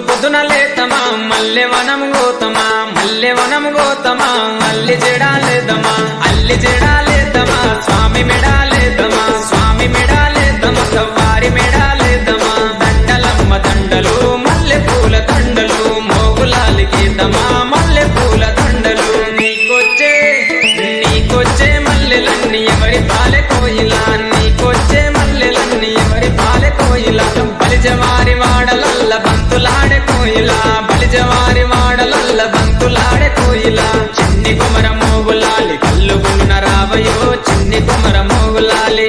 పొద్దున లేతమా మల్లెవనం గోతమా మల్లెవనం గోతమా అల్లి జడాలేదమా అల్లి జడాలేదమా స్వామి మెడాలేదమా స్వామి మెడాలేదమా సవారి మెడాలేదమా దండలమ్మ దండలు మల్లె పూల దండలు మోగులాలికేదమా మల్లె పూల దండలు నీకొచ్చే మల్లెలన్నీ ఎవరి పాలె కోయిలా నీకొచ్చే మల్లెలన్నీ ఎవరి పాలె కోయిలా బలిజవారి వాడలల్ల బంతులాడే కోయిలా బలిజవారి వాడలల్ల బంతులాడే కోయిలా చిన్ని కుమర మోగులాలి కల్లుగున్న రావయో చిన్ని కుమర మోగులాలి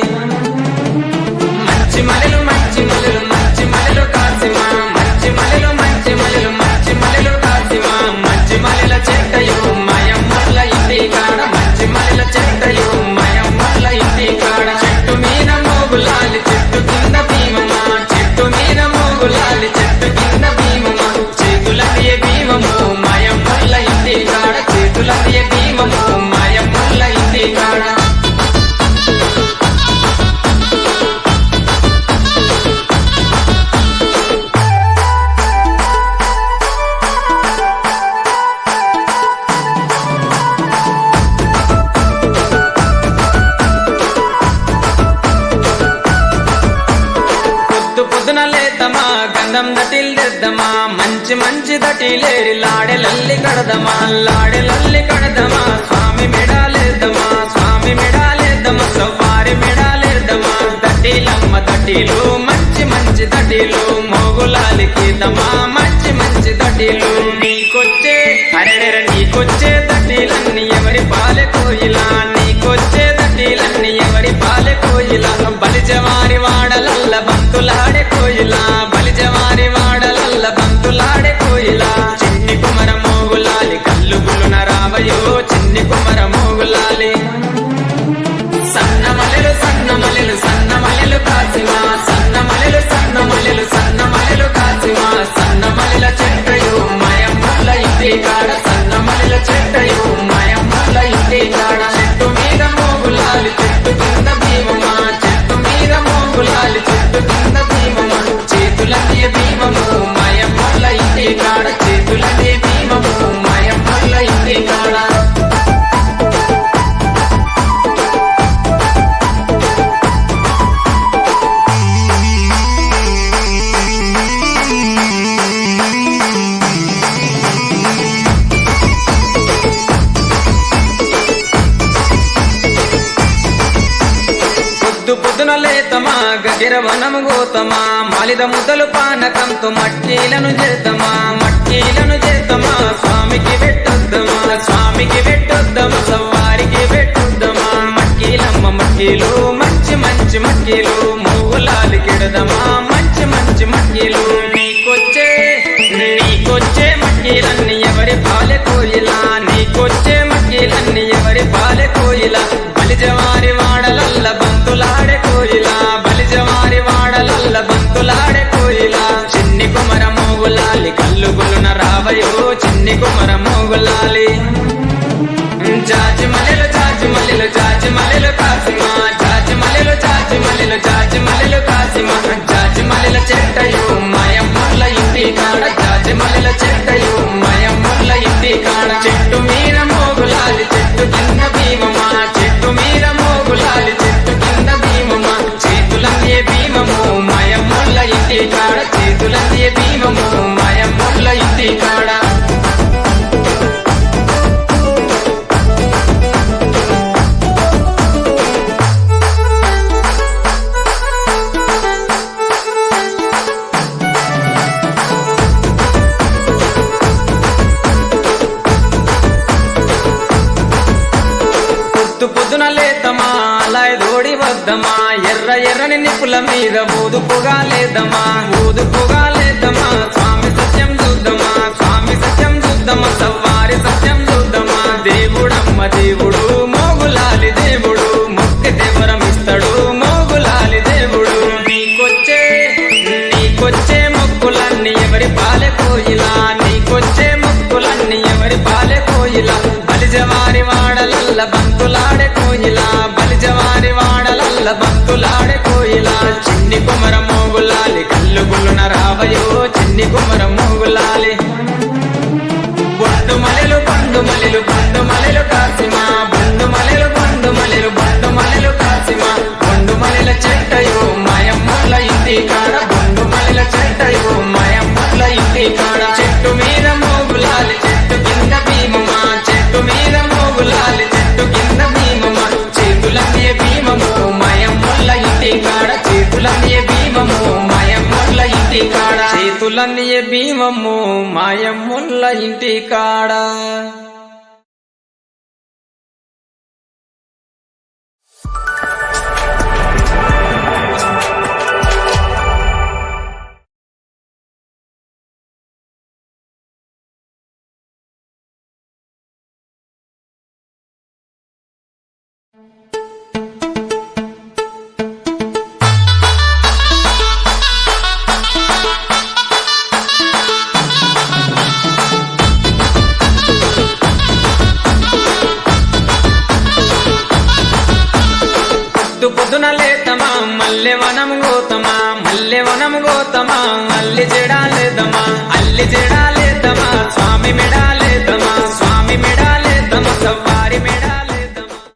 మంచి మలెలు మంచి మలెలు మంచి మలెలు కాసిమా మంచి మలెలు మంచి మలెలు మంచి మలెలు కాసిమా మంచి మలెల చెట్టయో మయమ్మల ఇంటి కాడ మంచి మలెల చెట్టయో మయమ్మల ఇంటి కాడ చెట్టు మీద మోగులాలి చెట్టు కింద భీమమా చెట్టు మీద మోగులాలి చెట్టు కింద భీమమా చేతులదియ భీమము మయమ్మల ఇంటి కాడ చేతులదియ భీమము మయమ్మల ఇంటి కాడ పొద్దున లేతమా గంధం దటిల్దెద్దమా మంచి మంచి దటిలేరి లాడెలల్లి కడదమా లాడెలల్లి కడదమా స్వామి మెడాలేద్దమా స్వామి మెడాలేద్దమా సవ్వారి మెడాలేద్దమా దటిలమ్మ దటిలు మంచి మంచి దటిలు మోగులాలికిదమా మంచి మంచి దటిలు నీకొచ్చే అరెరెర నీకొచ్చే దటిలన్నీ ఎవరి పాలె కోయిలా నీకొచ్చే దటిలన్నీ ఎవరి పాలె కోయిలా బలిజవారి వాడలల్ల బంతులాడే కోయిలా బలిజవారి వాడలల్ల బంతులాడే కోయిలా చిన్ని కుమర మోగులాలి కల్లుగులున రావయో చిన్ని కుమర మోగులాలి సన్న మలెలు సన్న మలెలు సన్న మలెలు కాసిమా సన్న మలెలు సన్న మలెలు సన్న మలెలు కాసిమా సన్న మలెల చెట్టయో మయమ్మల ఇంటి కాడ సన్న మలెల చెట్టయో మయమ్మల ఇంటి కాడ చెట్టు మీద మోగులాలి చెట్టు కింద భీమమా చెట్టు మీద మోగులాలి చెట్టు కింద భీమమా చేతులదే భీమము మయమ్మల ఇంటి కాడ చేతులదే భీమము మయమ్మల ఇంటి కాడ పొద్దున లేతమా గగిరవనము గోతమా మాలిద ముద్దలు పానకంతో మట్టీలను చేద్దామా మట్టీలను చేద్దామా స్వామికి పెట్టొద్దమా స్వామికి పెట్టొద్దమా సవ్వారికి పెట్టొద్దమా మట్టీలమ్మ మట్టీలు మంచి మంచి మట్టీలు మోగులాలి కెడదమా మంచి మంచి మట్టీలు నీకొచ్చే మట్టీలన్నీ ఎవరి పాలె కోయిలా నీకొచ్చే మట్టీలన్నీ ఎవరి పాలె కోయిలా బలిజవారి వాడలల్ల బంతులాడే కోయిలా బలిజవారి వాడలల్ల బంతులాడే కోయిలా చిన్ని కుమర మోగులాలి కల్లుగులున రావయో చిన్ని కుమర మోగులాలి జాజి మలెలు జాజి మలెలు జాజి మలెలు కాసిమా జాజి మలెలు జాజి మలెలు జాజి మలెలు కాసిమా జాజి మలెల చెట్టయో మయమ్మల ఇంటి కాడ జాజి మలెల చెట్టయో మయమ్మల ఇంటి కాడ చెట్టు మీద మోగులాలి చెట్టు కింద భీమమా చెట్టు మీద మోగులాలి చెట్టు కింద భీమమా చేతులదే భీమము మయమ్మల ఇంటి కాడ చేతులదే భీమము మయమ్మల ఇంటి కాడ పొద్దున లేతమా అలాయదోడి వద్దమా ఎర్ర ఎర్రని నిప్పుల మీద ఊదుపుగా లేదమా ఊదుపుగా లేదమా స్వామి సత్యం చూద్దామా స్వామి సత్యం చూద్దామా సవ్వారి సత్యం చూద్దామా దేవుడమ్మ దేవుడు మోగులాలి దేవుడు మొక్కితే వరం ఇస్తాడు మోగులాలి దేవుడు నీకొచ్చే వరములన్నీ భీమమ్ము మాయమ్ముల్ల ఇంటి కాడ పొద్దున లేతమా మల్లె వనం గోతమా మల్లె వనం గోతమా అల్లి జడాలేదమా స్వామి మెడాలేదమా స్వామి మెడా